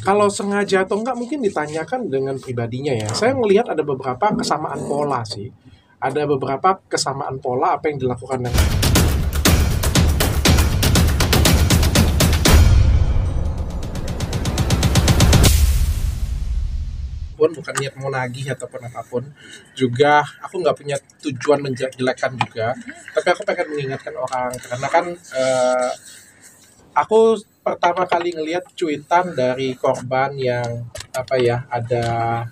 Kalau sengaja atau enggak mungkin ditanyakan dengan pribadinya ya. Saya melihat ada beberapa kesamaan pola sih. Ada beberapa kesamaan pola apa yang dilakukan dengan bukan niat mau nagih ataupun apapun. Juga aku nggak punya tujuan menjelekkan juga. Tapi aku pengen mengingatkan orang karena kan aku pertama kali ngelihat cuitan dari korban yang ada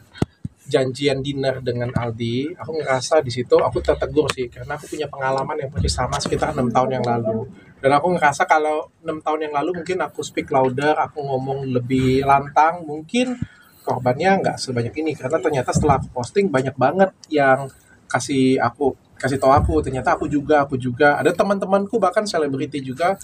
janjian dinner dengan Aldi. Aku ngerasa di situ aku tertegur sih karena aku punya pengalaman yang persis sama sekitar 6 tahun yang lalu. Dan aku ngerasa kalau 6 tahun yang lalu mungkin aku speak louder, aku ngomong lebih lantang, mungkin korbannya nggak sebanyak ini karena ternyata setelah aku posting banyak banget yang kasih tahu aku ternyata aku juga ada teman-temanku bahkan selebriti juga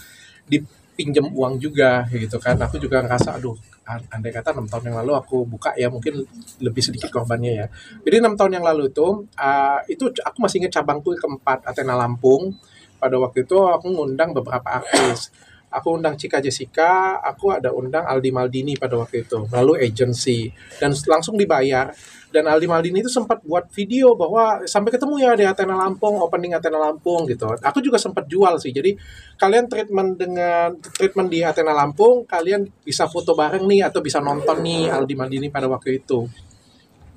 dipinjam uang juga gitu kan. Aku juga ngerasa aduh, andai kata 6 tahun yang lalu aku buka ya mungkin lebih sedikit korbannya ya. Jadi 6 tahun yang lalu itu aku masih ingat cabangku keempat Athena Lampung. Pada waktu itu aku ngundang beberapa artis. Aku undang Cika Jessica, aku ada undang Aldi Maldini pada waktu itu melalui agency dan langsung dibayar. Dan Aldi Maldini itu sempat buat video bahwa sampai ketemu ya di Athena Lampung, opening Athena Lampung gitu. Aku juga sempat jual sih. Jadi kalian treatment di Athena Lampung, kalian bisa foto bareng nih atau bisa nonton nih Aldi Maldini pada waktu itu.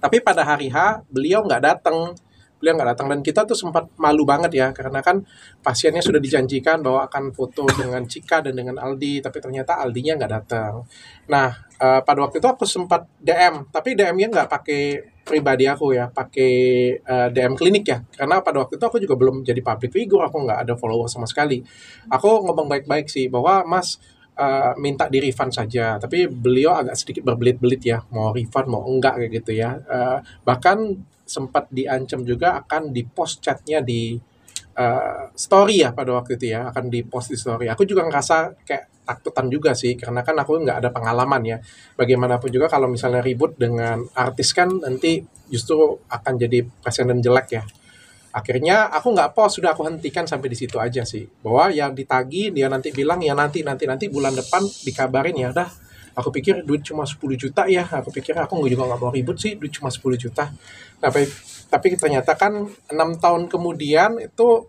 Tapi pada hari H beliau nggak datang. Dan kita tuh sempat malu banget ya karena kan pasiennya sudah dijanjikan bahwa akan foto dengan Cika dan dengan Aldi, tapi ternyata Aldinya nggak datang. Nah, pada waktu itu aku sempat DM, tapi DM-nya nggak pakai pribadi aku ya, pakai DM klinik ya, karena pada waktu itu aku juga belum jadi public figure, aku nggak ada follower sama sekali. Aku ngomong baik-baik sih bahwa Mas minta di refund saja, tapi beliau agak sedikit berbelit-belit ya, mau refund mau enggak kayak gitu ya. Bahkan sempat diancam juga akan di-post chatnya di story ya pada waktu itu ya, akan di-post di story. Aku juga ngerasa kayak takutan juga sih, karena kan aku nggak ada pengalaman ya. Bagaimanapun juga kalau misalnya ribut dengan artis kan nanti justru akan jadi presiden jelek ya. Akhirnya aku nggak post, sudah aku hentikan sampai di situ aja sih. Bahwa yang ditagi dia nanti bilang ya nanti bulan depan dikabarin ya udah. Aku pikir duit cuma 10 juta ya. Aku pikir aku juga nggak mau ribut sih, duit cuma 10 juta. Tapi ternyata kan 6 tahun kemudian itu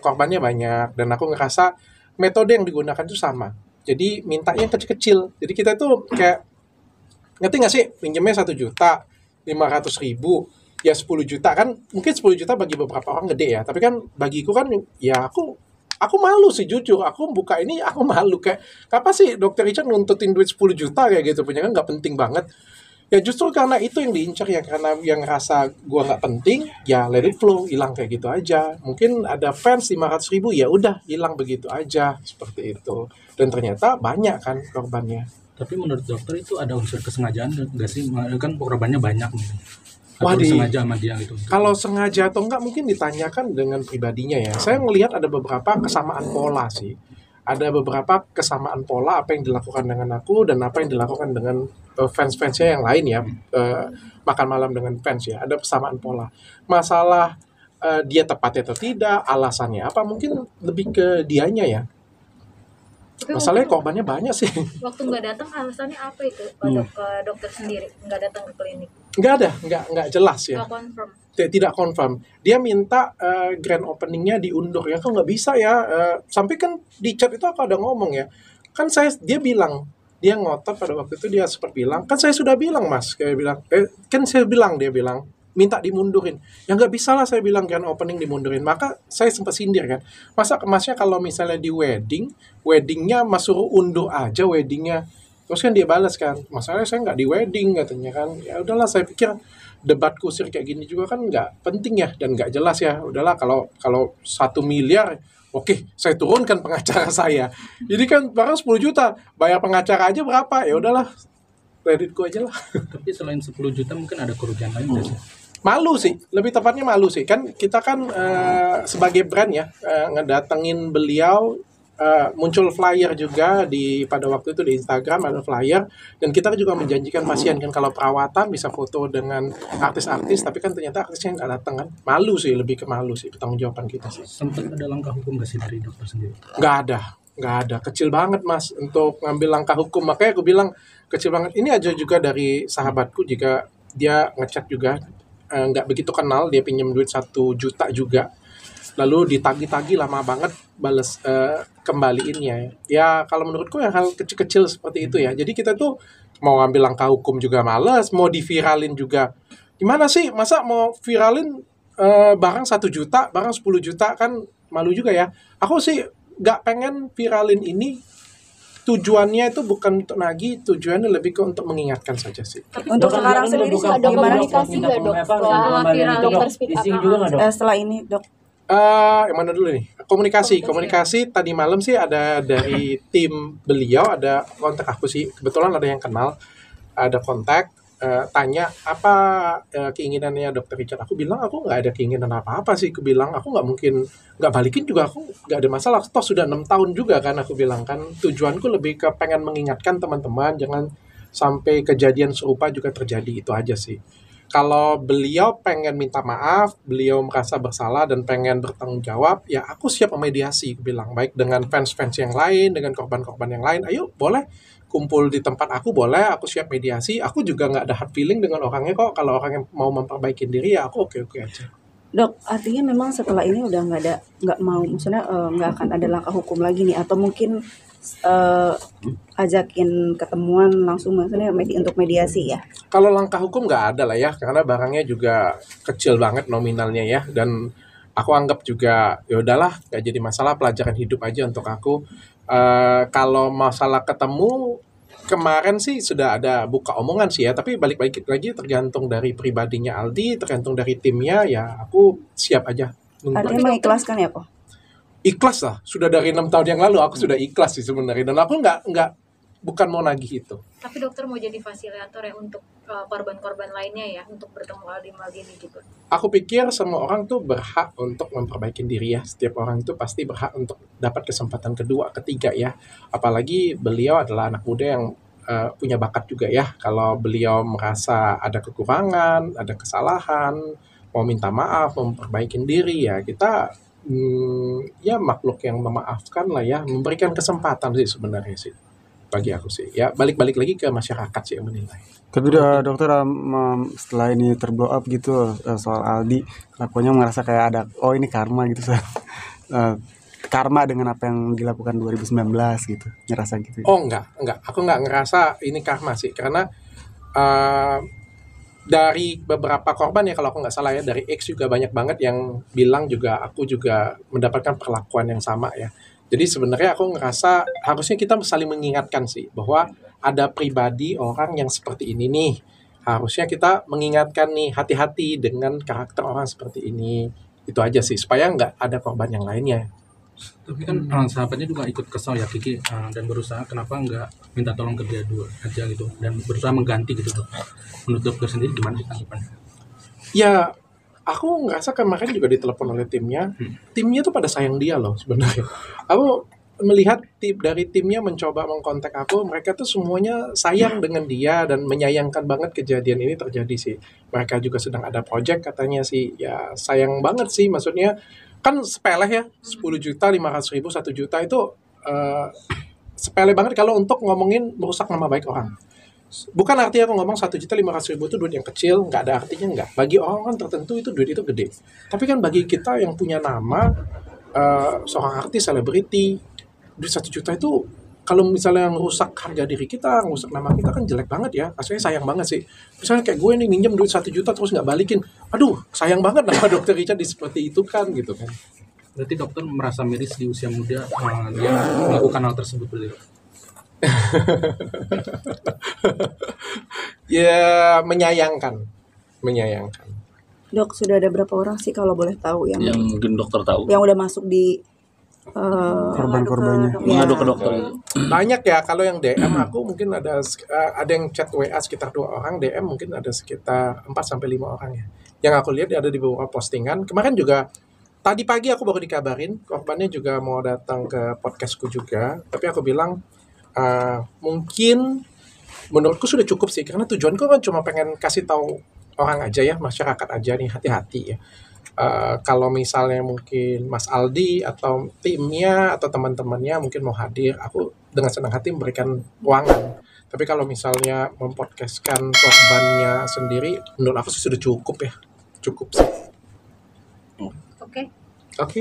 korbannya banyak. Dan aku ngerasa metode yang digunakan itu sama. Jadi mintanya kecil-kecil. Jadi kita tuh kayak, ngerti nggak sih, pinjamnya 1 juta, 500.000, ya 10 juta kan. Mungkin 10 juta bagi beberapa orang gede ya. Tapi kan bagiku kan ya aku malu sih jujur, aku buka ini aku malu kayak apa sih Dokter Richard nuntutin duit 10 juta kayak gitu, punya kan nggak penting banget. Ya justru karena itu yang diincar ya, karena yang rasa gua nggak penting, ya let it flow, hilang kayak gitu aja. Mungkin ada fans 500.000, ya udah hilang begitu aja, seperti itu. Dan ternyata banyak kan korbannya. Tapi menurut dokter itu ada unsur kesengajaan nggak sih? Kan korbannya banyak nih. Wah, Atau sengaja sama dia gitu. Kalau sengaja atau enggak mungkin ditanyakan dengan pribadinya ya. Saya melihat ada beberapa kesamaan pola sih. Ada beberapa kesamaan pola apa yang dilakukan dengan aku dan apa yang dilakukan dengan fans-fansnya yang lain ya. Makan malam dengan fans ya. Ada kesamaan pola. Masalah dia tepat atau tidak, alasannya apa, mungkin lebih ke dianya ya. Tapi Masalahnya korbannya banyak sih. waktu nggak datang alasannya apa itu ke dokter sendiri nggak datang ke klinik? Nggak jelas ya. Nggak confirm. Tidak confirm. Dia minta grand openingnya diundur ya, kok nggak bisa ya. Sampai kan di chat itu aku ada ngomong ya, kan dia bilang, dia ngotot pada waktu itu, dia sempat bilang, kan saya sudah bilang mas, kayak bilang, dia bilang minta dimundurin, ya nggak bisa lah, saya bilang grand opening dimundurin. Maka saya sempat sindir kan, masa masnya kalau misalnya di weddingnya mas suruh undur aja weddingnya. Terus kan dia balas kan, masalahnya saya nggak di wedding katanya kan. Ya udahlah, saya pikir debat kusir kayak gini juga kan nggak penting ya dan nggak jelas ya. Udahlah, kalau 1 miliar, oke, saya turunkan pengacara saya. Jadi kan barang 10 juta, bayar pengacara aja berapa? Ya udahlah, kredit gue aja lah. Tapi selain 10 juta mungkin ada kerugian lain nggak sih? Malu sih, lebih tepatnya malu sih. Kan kita kan sebagai brand ya, ngedatengin beliau, muncul flyer juga pada waktu itu di Instagram ada flyer, dan kita juga menjanjikan pasien kan kalau perawatan bisa foto dengan artis-artis, tapi kan ternyata artisnya nggak datang kan. Malu sih, lebih ke malu sih, pertanggungjawaban kita sih. Sempat ada langkah hukum nggak sih dari dokter sendiri? Nggak nggak ada, kecil banget mas untuk ngambil langkah hukum. Makanya aku bilang kecil banget. Ini aja juga dari sahabatku jika dia ngechat juga nggak begitu kenal, dia pinjam duit 1 juta juga, lalu ditagi-tagi lama banget bales kembaliinnya. Ya kalau menurutku ya hal kecil-kecil seperti itu ya. Jadi kita tuh mau ngambil langkah hukum juga males, mau diviralin juga. Gimana sih? Masa mau viralin barang 1 juta, barang 10 juta kan malu juga ya. Aku sih nggak pengen viralin ini. Tujuannya itu bukan untuk nagih, tujuannya lebih ke untuk mengingatkan saja sih. Untuk sekarang sendiri sih dok, gimana dikasih nggak dok setelah viral dok, speak up? isi juga nggak dok? setelah ini dok? Yang mana dulu nih? Komunikasi tadi malam sih ada dari tim beliau, ada kontak aku sih. Kebetulan ada yang kenal, ada kontak, tanya apa keinginannya Dokter Richard. Aku bilang aku nggak ada keinginan apa-apa sih. Aku bilang aku nggak mungkin nggak balikin juga, aku nggak ada masalah. Toh sudah 6 tahun juga kan, aku bilang kan. Tujuanku lebih ke pengen mengingatkan teman-teman jangan sampai kejadian serupa juga terjadi, itu aja sih. Kalau beliau pengen minta maaf, beliau merasa bersalah dan pengen bertanggung jawab, ya aku siap memediasi, aku bilang. Baik dengan fans-fans yang lain, dengan korban-korban yang lain, ayo boleh kumpul di tempat aku, boleh, aku siap mediasi. Aku juga nggak ada hard feeling dengan orangnya kok. Kalau orangnya mau memperbaiki diri, ya aku oke-oke aja. Dok, artinya memang setelah ini udah nggak mau, maksudnya nggak akan ada langkah hukum lagi nih, atau mungkin ajakin ketemuan langsung, maksudnya untuk mediasi ya? Kalau langkah hukum nggak ada lah ya, karena barangnya juga kecil banget nominalnya ya, dan aku anggap juga ya udahlah, nggak jadi masalah, pelajaran hidup aja untuk aku. Kalau masalah ketemu, kemarin sih sudah ada buka omongan sih ya, tapi balik-balik lagi tergantung dari pribadinya Aldi, tergantung dari timnya, ya aku siap aja. Artinya mengikhlaskan ya kok? Ikhlas lah, sudah dari 6 tahun yang lalu aku sudah ikhlas sih sebenarnya, dan aku nggak bukan mau nagih itu. Tapi dokter mau jadi fasilitator ya untuk korban-korban lainnya ya, untuk bertemu Aldi Maldini juga. Aku pikir semua orang tuh berhak untuk memperbaiki diri ya. Setiap orang itu pasti berhak untuk dapat kesempatan kedua, ketiga ya. Apalagi beliau adalah anak muda yang punya bakat juga ya. Kalau beliau merasa ada kekurangan, ada kesalahan, mau minta maaf, memperbaiki diri ya, kita ya makhluk yang memaafkan lah ya, memberikan kesempatan sih sebenarnya sih. Bagi aku sih ya, balik-balik lagi ke masyarakat sih yang menilai. Tapi dokter, setelah ini terblow up gitu soal Aldi, kelakuannya merasa kayak ada, oh ini karma gitu, karma dengan apa yang dilakukan 2019 gitu, ngerasa gitu. Oh enggak, aku enggak ngerasa ini karma sih, karena dari beberapa korban ya, kalau aku nggak salah ya, dari X juga banyak banget yang bilang juga aku juga mendapatkan perlakuan yang sama ya. Jadi sebenarnya aku ngerasa harusnya kita saling mengingatkan sih, bahwa ada pribadi orang yang seperti ini nih. Harusnya kita mengingatkan nih, hati-hati dengan karakter orang seperti ini. Itu aja sih, supaya nggak ada korban yang lainnya. Tapi kan sahabatnya juga ikut kesal ya Kiki, dan berusaha kenapa nggak minta tolong ke dia dulu aja gitu, dan berusaha mengganti gitu dok. Menurut dokter sendiri gimana sih tanggapannya? Ya, aku ngerasa kemarin juga ditelepon oleh timnya. Timnya tuh pada sayang dia loh sebenarnya. Aku melihat dari timnya mencoba mengkontak aku, mereka tuh semuanya sayang dengan dia dan menyayangkan banget kejadian ini terjadi sih. Mereka juga sedang ada project katanya sih, ya sayang banget sih, maksudnya kan sepele ya, 10 juta, 500 ribu, 1 juta itu sepele banget kalau untuk ngomongin merusak nama baik orang. Bukan artinya aku ngomong 1.500.000 itu duit yang kecil, nggak ada artinya, nggak. Bagi orang kan tertentu itu duit itu gede. Tapi kan bagi kita yang punya nama, seorang artis, selebriti, duit 1 juta itu kalau misalnya ngerusak harga diri kita, ngerusak nama kita kan jelek banget ya. Rasanya sayang banget sih. Misalnya kayak gue nih minjem duit 1 juta terus nggak balikin. Aduh, sayang banget nama Dokter Richard seperti itu kan gitu kan. Berarti dokter merasa miris di usia muda dia melakukan hal tersebut berarti? Ya menyayangkan. Dok, sudah ada berapa orang sih kalau boleh tahu yang mungkin dokter tahu yang udah masuk di korban-korbannya mengadu ke dokter? Banyak ya, kalau yang DM aku mungkin ada yang chat WA sekitar 2 orang, DM mungkin ada sekitar 4 sampai 5 orang ya. Yang aku lihat ada di beberapa postingan. Kemarin juga tadi pagi aku baru dikabarin korbannya juga mau datang ke podcastku juga, tapi aku bilang mungkin menurutku sudah cukup sih, karena tujuanku kan cuma pengen kasih tahu orang aja ya, masyarakat aja nih, hati-hati ya. Kalau misalnya mungkin Mas Aldi atau timnya atau teman-temannya mungkin mau hadir, aku dengan senang hati memberikan ruangan. Tapi kalau misalnya mempodcastkan korbannya sendiri, menurut aku sih sudah cukup ya. Cukup sih. Oke. Oke.